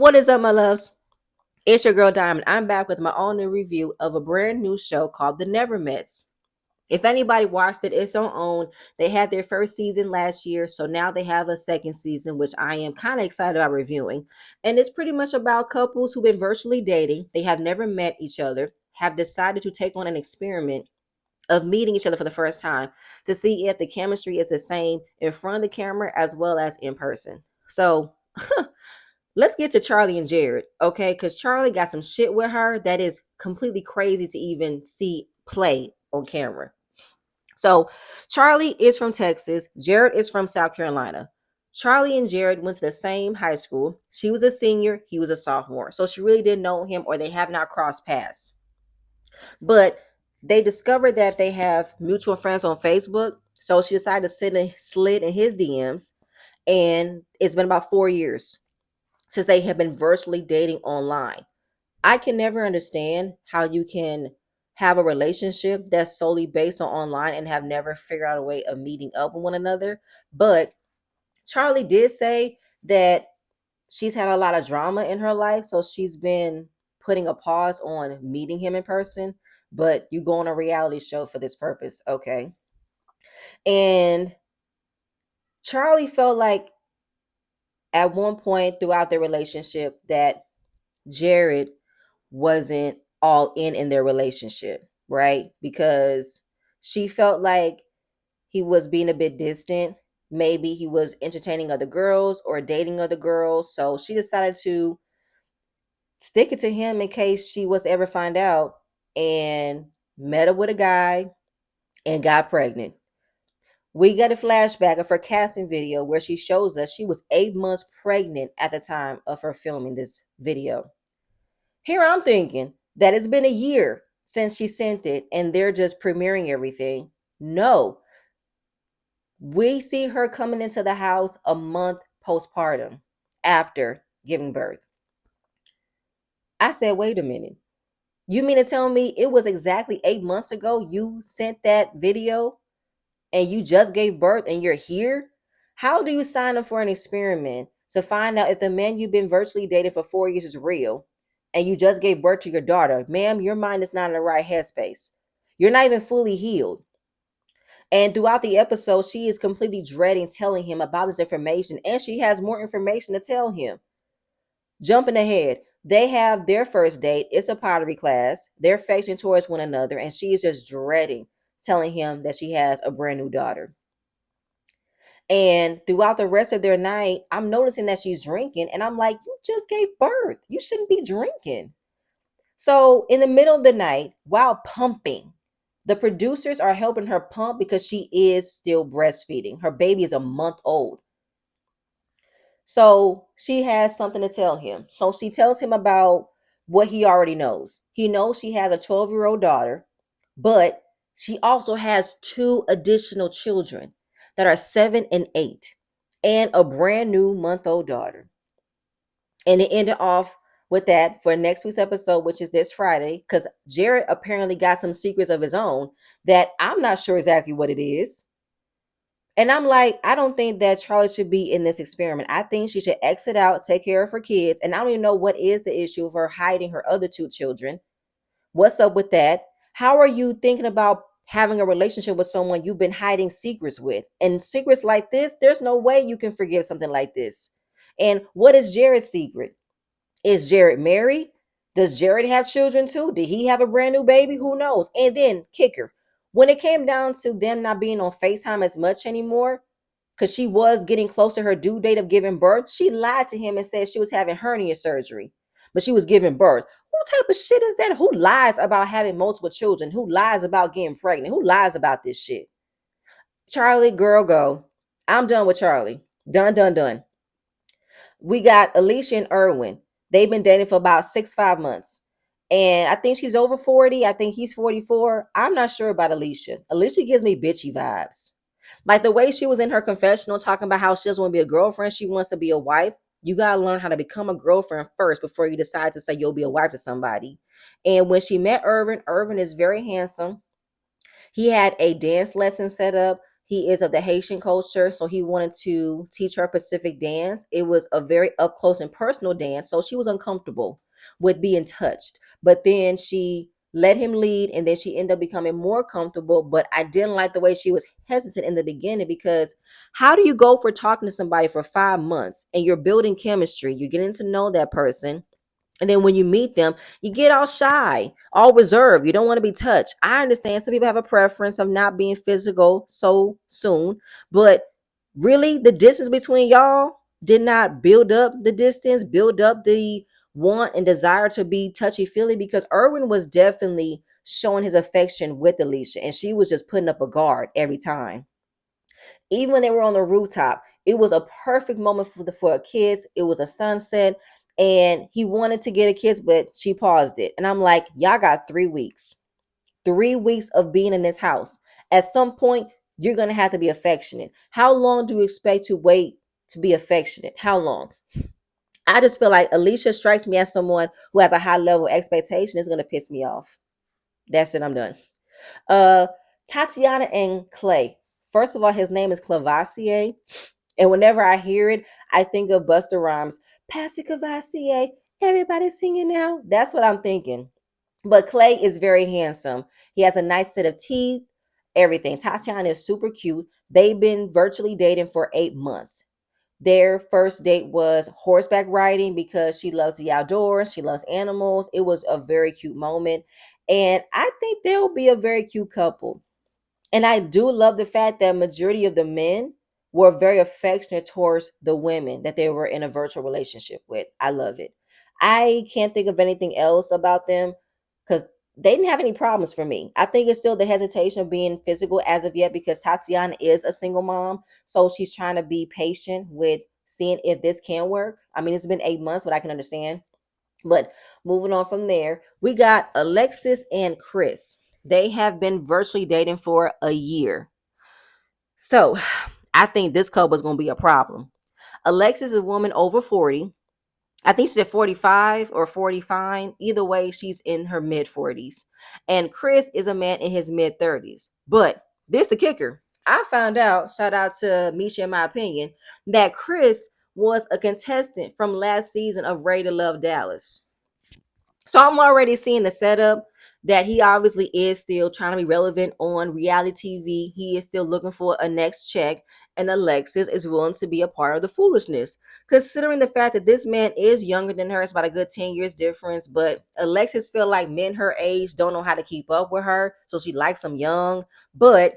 What is up, my loves? It's your girl Diamond. I'm back with my own new review of a brand new show called The Never Mets. If anybody watched it, it's on own. They had their first season last year, so now they have a second season, which I am kind of excited about reviewing. And it's pretty much about couples who've been virtually dating. They have never met each other, have decided to take on an experiment of meeting each other for the first time to see if the chemistry is the same in front of the camera as well as in person. So let's get to Charli and Jared, okay? Because Charli got some shit with her that is completely crazy to even see play on camera. So Charli is from Texas. Jared is from South Carolina. Charli and Jared went to the same high school. She was a senior, he was a sophomore. So she really didn't know him or they have not crossed paths. But they discovered that they have mutual friends on Facebook. So she decided to slid in his DMs. And it's been about 4 years since they have been virtually dating online. I can never understand how you can have a relationship that's solely based on online and have never figured out a way of meeting up with one another. But Charli did say that she's had a lot of drama in her life, so she's been putting a pause on meeting him in person. But you go on a reality show for this purpose, okay? And Charli felt like at one point throughout their relationship that Jared wasn't all in their relationship, right? Because she felt like he was being a bit distant. Maybe he was entertaining other girls or dating other girls. So she decided to stick it to him in case she was to ever find out, and met up with a guy and got pregnant. We get a flashback of her casting video where she shows us she was 8 months pregnant at the time of her filming this video. Here I'm thinking that it's been a year since she sent it and they're just premiering everything. No, we see her coming into the house a month postpartum after giving birth. I said, wait a minute. You mean to tell me it was exactly 8 months ago you sent that video and you just gave birth and you're here? How do you sign up for an experiment to find out if the man you've been virtually dating for 4 years is real and you just gave birth to your daughter? Ma'am, your mind is not in the right headspace. You're not even fully healed. And throughout the episode, she is completely dreading telling him about this information, and she has more information to tell him. Jumping ahead, they have their first date. It's a pottery class. They're facing towards one another, and she is just dreading telling him that she has a brand new daughter. And throughout the rest of their night, I'm noticing that she's drinking, and I'm like, you just gave birth. You shouldn't be drinking. So, in the middle of the night, while pumping, the producers are helping her pump because she is still breastfeeding. Her baby is a month old. So she has something to tell him. So she tells him about what he already knows. He knows she has a 12-year-old daughter, but she also has two additional children that are 7 and 8, and a brand new month-old daughter. And it ended off with that for next week's episode, which is this Friday, because Jared apparently got some secrets of his own that I'm not sure exactly what it is. And I'm like, I don't think that Charli should be in this experiment. I think she should exit out, take care of her kids. And I don't even know what is the issue of her hiding her other two children. What's up with that? How are you thinking about having a relationship with someone you've been hiding secrets with? And secrets like this, there's no way you can forgive something like this. And what is Jared's secret? Is Jared married? Does Jared have children too? Did he have a brand new baby? Who knows? And then kicker, when it came down to them not being on FaceTime as much anymore, because she was getting close to her due date of giving birth, she lied to him and said she was having hernia surgery, but she was giving birth. What type of shit is that? Who lies about having multiple children? Who lies about getting pregnant? Who lies about this shit? Charli, girl, go. I'm done with Charli. Done, done, done. We got Alicia and Irwin. They've been dating for about 5 months. And I think she's over 40. I think he's 44. I'm not sure about Alicia. Alicia gives me bitchy vibes. Like the way she was in her confessional talking about how she doesn't want to be a girlfriend, she wants to be a wife. You got to learn how to become a girlfriend first before you decide to say you'll be a wife to somebody. And when she met Irvin, Irvin is very handsome. He had a dance lesson set up. He is of the Haitian culture, so he wanted to teach her Pacific dance. It was a very up close and personal dance, so she was uncomfortable with being touched. But then she let him lead, and then she ended up becoming more comfortable. But I didn't like the way she was hesitant in the beginning, because how do you go for talking to somebody for 5 months and you're building chemistry, you're getting to know that person, and then when you meet them, you get all shy, all reserved. You don't want to be touched. I understand some people have a preference of not being physical so soon, but really the distance between y'all did not build up the distance, build up the want and desire to be touchy feely, because Irwin was definitely showing his affection with Alicia, and she was just putting up a guard every time. Even when they were on the rooftop, it was a perfect moment for a kiss. It was a sunset, and he wanted to get a kiss, but she paused it. And I'm like, y'all got 3 weeks, 3 weeks of being in this house. At some point, you're gonna have to be affectionate. How long do you expect to wait to be affectionate? How long? I just feel like Alicia strikes me as someone who has a high level of expectation. Is gonna piss me off. That's it. I'm done. Uh, Tatiana and Clay. First of all, his name is Clavassier. And whenever I hear it, I think of Busta Rhymes, Passy Cavassier, everybody singing now. That's what I'm thinking. But Clay is very handsome. He has a nice set of teeth, everything. Tatiana is super cute. They've been virtually dating for 8 months. Their first date was horseback riding because she loves the outdoors, she loves animals. It was a very cute moment. And I think they'll be a very cute couple. And I do love the fact that majority of the men were very affectionate towards the women that they were in a virtual relationship with. I love it. I can't think of anything else about them because they didn't have any problems for me. I think it's still the hesitation of being physical as of yet, because Tatiana is a single mom. So she's trying to be patient with seeing if this can work. I mean, it's been 8 months, but I can understand. But moving on from there, we got Alexis and Chris. They have been virtually dating for a year. So I think this couple is going to be a problem. Alexis is a woman over 40. I think she's at 45 or 45. Either way, she's in her mid 40s. And Chris is a man in his mid 30s. But this the kicker. I found out, shout out to Misha in my opinion, that Chris was a contestant from last season of Ready to Love Dallas. So I'm already seeing the setup that he obviously is still trying to be relevant on reality TV. He is still looking for a next check, and Alexis is willing to be a part of the foolishness. Considering the fact that this man is younger than her, it's about a good 10 years difference, but Alexis feel like men her age don't know how to keep up with her, so she likes them young, but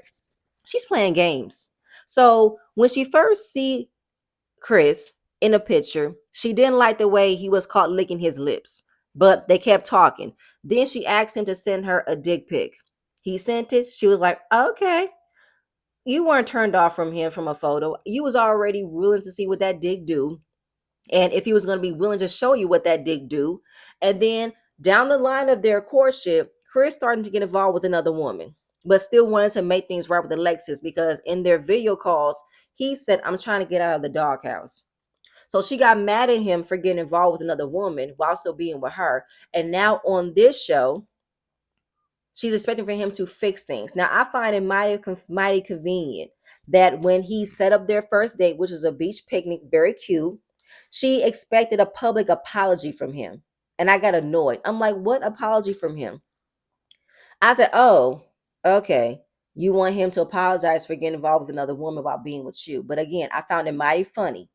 she's playing games. So when she first see Chris in a picture, she didn't like the way he was caught licking his lips, but they kept talking. Then she asked him to send her a dick pic. He sent it. She was like, okay. You weren't turned off from him from a photo. You was already willing to see what that dick do. And if he was going to be willing to show you what that dick do. And then down the line of their courtship, Chris started to get involved with another woman, but still wanted to make things right with Alexis, because in their video calls, he said, I'm trying to get out of the doghouse. So she got mad at him for getting involved with another woman while still being with her. And now on this show, she's expecting for him to fix things. Now I find it mighty convenient that when he set up their first date, which is a beach picnic, very cute, she expected a public apology from him. And I got annoyed. I'm like, what apology from him? I said, oh, okay. You want him to apologize for getting involved with another woman while being with you. But again, I found it mighty funny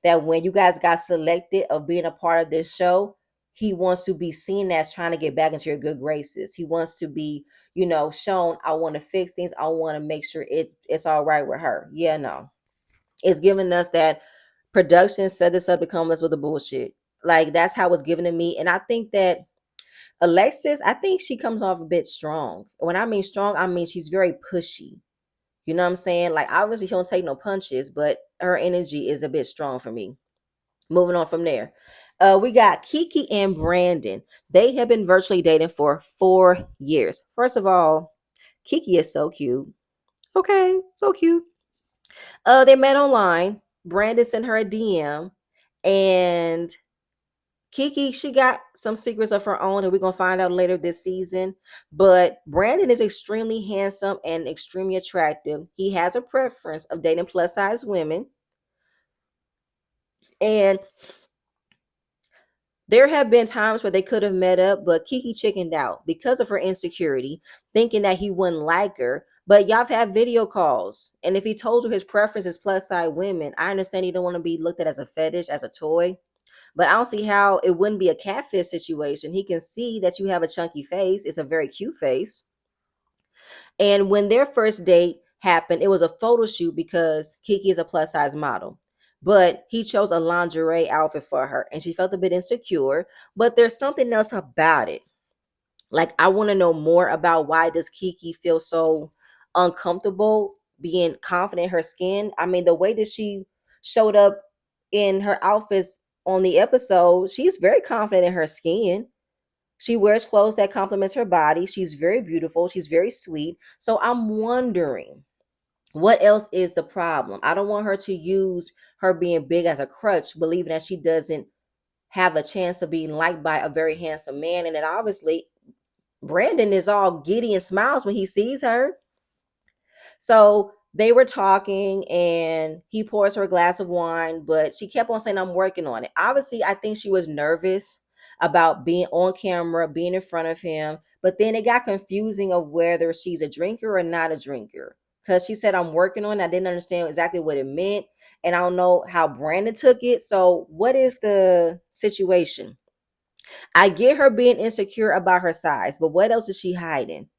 that when you guys got selected of being a part of this show, he wants to be seen as trying to get back into your good graces. He wants to be, shown, I want to fix things. I want to make sure it's all right with her. Yeah, no. It's giving us that production set this up to come us with the bullshit. Like, that's how it's given to me. And I think that Alexis, I think she comes off a bit strong. When I mean strong, I mean she's very pushy. You know what I'm saying? Like, obviously she don't take no punches, but her energy is a bit strong for me. Moving on from there. We got Kiki and Brandon. They have been virtually dating for 4 years. First of all, Kiki is so cute. Okay, so cute. They met online. Brandon sent her a DM, and Kiki, she got some secrets of her own, and we're gonna find out later this season. But Brandon is extremely handsome and extremely attractive. He has a preference of dating plus size women, and there have been times where they could have met up, but Kiki chickened out because of her insecurity, thinking that he wouldn't like her. But y'all have had video calls, and if he told you his preference is plus size women, I understand he don't want to be looked at as a fetish, as a toy. But I don't see how it wouldn't be a catfish situation. He can see that you have a chunky face. It's a very cute face. And when their first date happened, it was a photo shoot because Kiki is a plus size model. But he chose a lingerie outfit for her and she felt a bit insecure. But there's something else about it. Like, I want to know more about why does Kiki feel so uncomfortable being confident in her skin. I mean, the way that she showed up in her outfits on the episode, she's very confident in her skin. She wears clothes that complements her body. She's very beautiful. She's very sweet. So I'm wondering what else is the problem. I don't want her to use her being big as a crutch, believing that she doesn't have a chance of being liked by a very handsome man. And then obviously Brandon is all giddy and smiles when he sees her. So they were talking and he pours her a glass of wine, but she kept on saying, I'm working on it. Obviously, I think she was nervous about being on camera, being in front of him. But then it got confusing of whether she's a drinker or not a drinker. Because she said, I'm working on it. I didn't understand exactly what it meant. And I don't know how Brandon took it. So, what is the situation? I get her being insecure about her size, but what else is she hiding?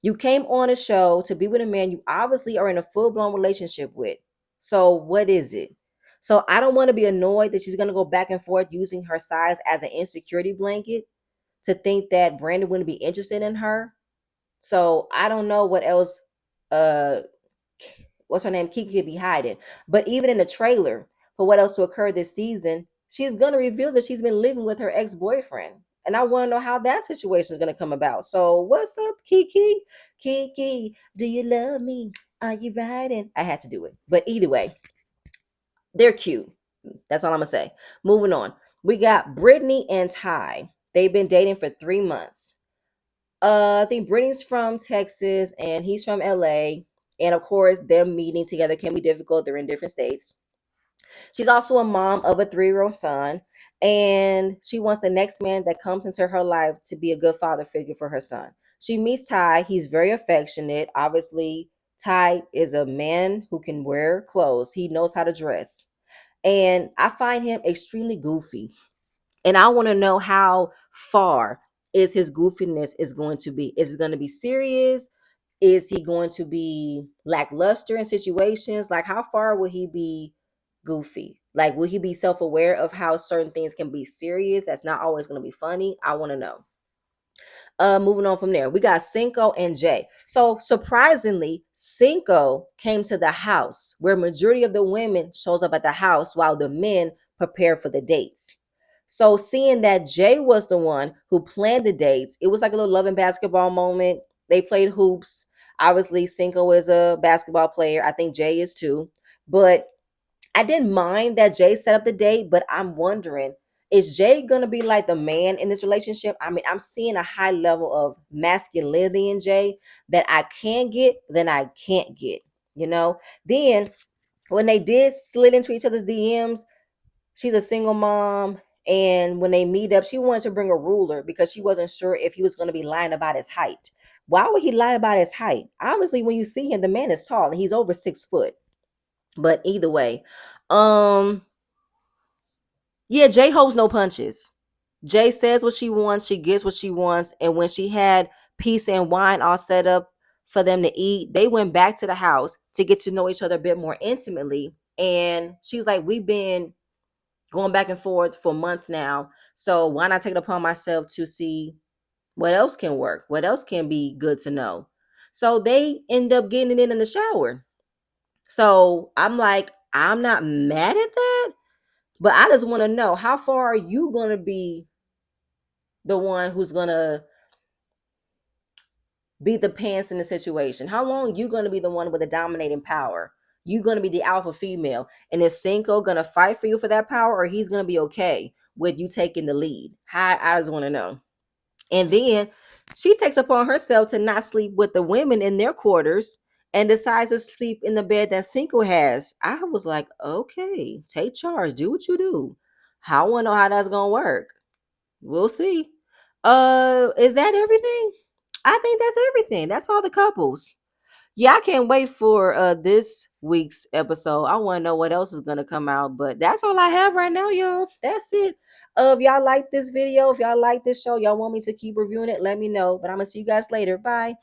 You came on a show to be with a man you obviously are in a full-blown relationship with. So what is it? So I don't want to be annoyed that she's going to go back and forth using her size as an insecurity blanket to think that Brandon wouldn't be interested in her. So I don't know what else uh what's her name, Kiki could be hiding. But even in the trailer for what else to occur this season, she's gonna reveal that she's been living with her ex-boyfriend. And I want to know how that situation is going to come about. So, what's up, Kiki? Kiki, do you love me? Are you riding? I had to do it. But either way, they're cute. That's all I'm going to say. Moving on. We got Brittany and Ty. They've been dating for 3 months. I think Brittany's from Texas and he's from LA. And of course, them meeting together can be difficult. They're in different states. She's also a mom of a 3-year-old son, and she wants the next man that comes into her life to be a good father figure for her son. She meets Ty. He's very affectionate. Obviously, Ty is a man who can wear clothes. He knows how to dress. And I find him extremely goofy. And I want to know how far is his goofiness is going to be. Is it going to be serious? Is he going to be lackluster in situations? Like, how far will he be goofy? Like, will he be self-aware of how certain things can be serious? That's not always going to be funny. I want to know. Moving on from there, we got Cinco and Jay. So surprisingly, Cinco came to the house where majority of the women shows up at the house while the men prepare for the dates. So seeing that Jay was the one who planned the dates, it was like a little love and basketball moment. They played hoops. Obviously, Cinco is a basketball player. I think Jay is too. But I didn't mind that Jay set up the date, but I'm wondering, is Jay gonna be like the man in this relationship? I mean, I'm seeing a high level of masculinity in Jay that I can get, then I can't get, you know? Then when they did slid into each other's DMs, she's a single mom. And when they meet up, she wanted to bring a ruler because she wasn't sure if he was going to be lying about his height. Why would he lie about his height? Obviously, when you see him, the man is tall and he's over 6 foot. But either way, um, yeah, Jay holds no punches. Jay says what she wants, she gets what she wants. And when she had pizza and wine all set up for them to eat, they went back to the house to get to know each other a bit more intimately. And she's like, we've been going back and forth for months now. So why not take it upon myself to see what else can work? What else can be good to know? So they end up getting it in the shower. So I'm like, I'm not mad at that, but I just want to know how far are you going to be the one who's going to be the pants in the situation? How long you going to be the one with the dominating power? You going to be the alpha female, and is Cinco going to fight for you for that power, or he's going to be okay with you taking the lead? How I just want to know. And then she takes upon herself to not sleep with the women in their quarters and decides to sleep in the bed that Cinco has. I was like, okay, take charge, do what you do. I want to know how that's gonna work. We'll see. Is that everything? I think that's everything. That's all the couples. Yeah, I can't wait for this week's episode. I want to know what else is gonna come out, but that's all I have right now, y'all. That's it. If y'all like this video, if y'all like this show, y'all want me to keep reviewing it, let me know. But I'm gonna see you guys later. Bye.